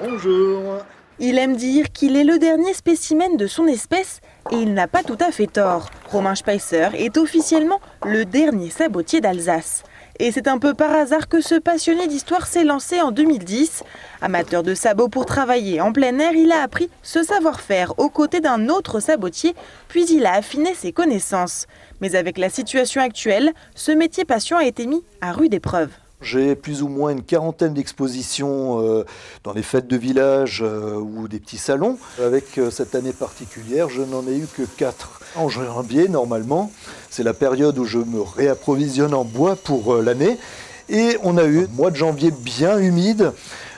Bonjour. Il aime dire qu'il est le dernier spécimen de son espèce et il n'a pas tout à fait tort. Romain Speiser est officiellement le dernier sabotier d'Alsace. Et c'est un peu par hasard que ce passionné d'histoire s'est lancé en 2010. Amateur de sabots pour travailler en plein air, il a appris ce savoir-faire aux côtés d'un autre sabotier, puis il a affiné ses connaissances. Mais avec la situation actuelle, ce métier passion a été mis à rude épreuve. J'ai plus ou moins une quarantaine d'expositions dans les fêtes de village ou des petits salons. Avec cette année particulière, je n'en ai eu que 4. En janvier, normalement, c'est la période où je me réapprovisionne en bois pour l'année. Et on a eu un mois de janvier bien humide.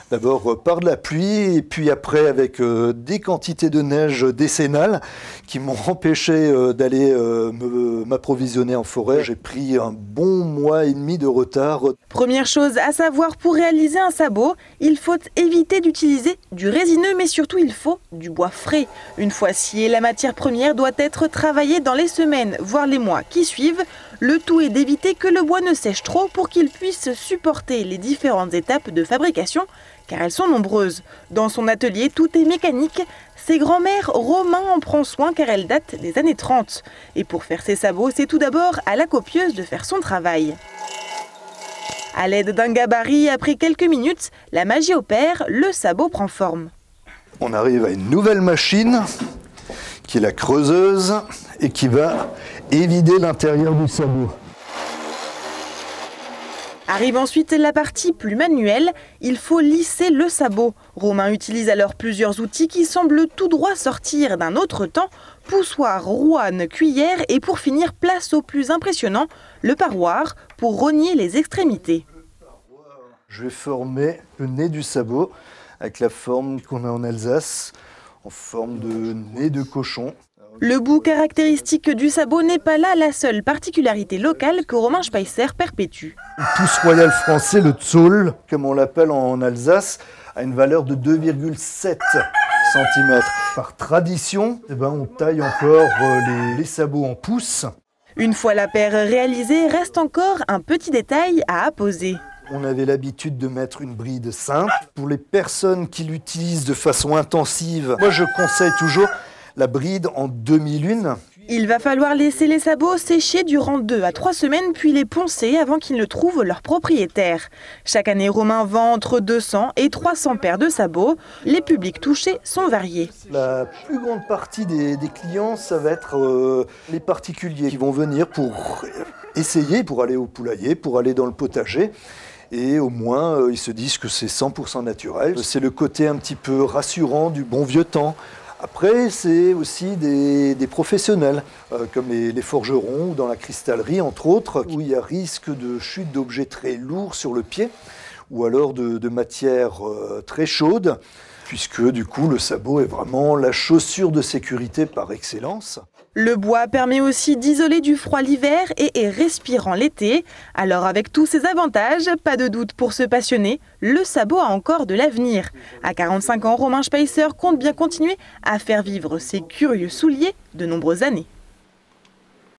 D'abord par de la pluie et puis après avec des quantités de neige décennales qui m'ont empêché d'aller m'approvisionner en forêt. J'ai pris un bon mois et demi de retard. Première chose à savoir pour réaliser un sabot, il faut éviter d'utiliser du résineux mais surtout il faut du bois frais. Une fois scié, la matière première doit être travaillée dans les semaines voire les mois qui suivent. Le tout est d'éviter que le bois ne sèche trop pour qu'il puisse supporter les différentes étapes de fabrication car elles sont nombreuses. Dans son atelier, tout est mécanique. Ses grands-mères, Romain en prend soin car elles datent des années 30. Et pour faire ses sabots, c'est tout d'abord à la copieuse de faire son travail. À l'aide d'un gabarit, après quelques minutes, la magie opère, le sabot prend forme. On arrive à une nouvelle machine qui est la creuseuse et qui va évider l'intérieur du sabot. Arrive ensuite la partie plus manuelle, il faut lisser le sabot. Romain utilise alors plusieurs outils qui semblent tout droit sortir d'un autre temps, poussoir, rouane, cuillère et pour finir place au plus impressionnant, le parroir pour rogner les extrémités. Je vais former le nez du sabot avec la forme qu'on a en Alsace, en forme de nez de cochon. Le bout caractéristique du sabot n'est pas là la seule particularité locale que Romain Speiser perpétue. Le pouce royal français, le Zoll, comme on l'appelle en Alsace, a une valeur de 2,7 cm. Par tradition, on taille encore les sabots en pouces. Une fois la paire réalisée, reste encore un petit détail à apposer. On avait l'habitude de mettre une bride simple. Pour les personnes qui l'utilisent de façon intensive, moi je conseille toujours la bride en demi-lune. Il va falloir laisser les sabots sécher durant 2 à 3 semaines puis les poncer avant qu'ils ne trouvent leur propriétaire. Chaque année, Romain vend entre 200 et 300 paires de sabots. Les publics touchés sont variés. La plus grande partie des clients, ça va être les particuliers qui vont venir pour essayer, pour aller au poulailler, pour aller dans le potager. Et au moins, ils se disent que c'est 100% naturel. C'est le côté un petit peu rassurant du bon vieux temps. Après, c'est aussi des professionnels, comme les forgerons ou dans la cristallerie, entre autres, où il y a risque de chute d'objets très lourds sur le pied, ou alors de matières très chaudes, puisque du coup, le sabot est vraiment la chaussure de sécurité par excellence. Le bois permet aussi d'isoler du froid l'hiver et est respirant l'été. Alors avec tous ces avantages, pas de doute pour se passionner, le sabot a encore de l'avenir. À 45 ans, Romain Speiser compte bien continuer à faire vivre ses curieux souliers de nombreuses années.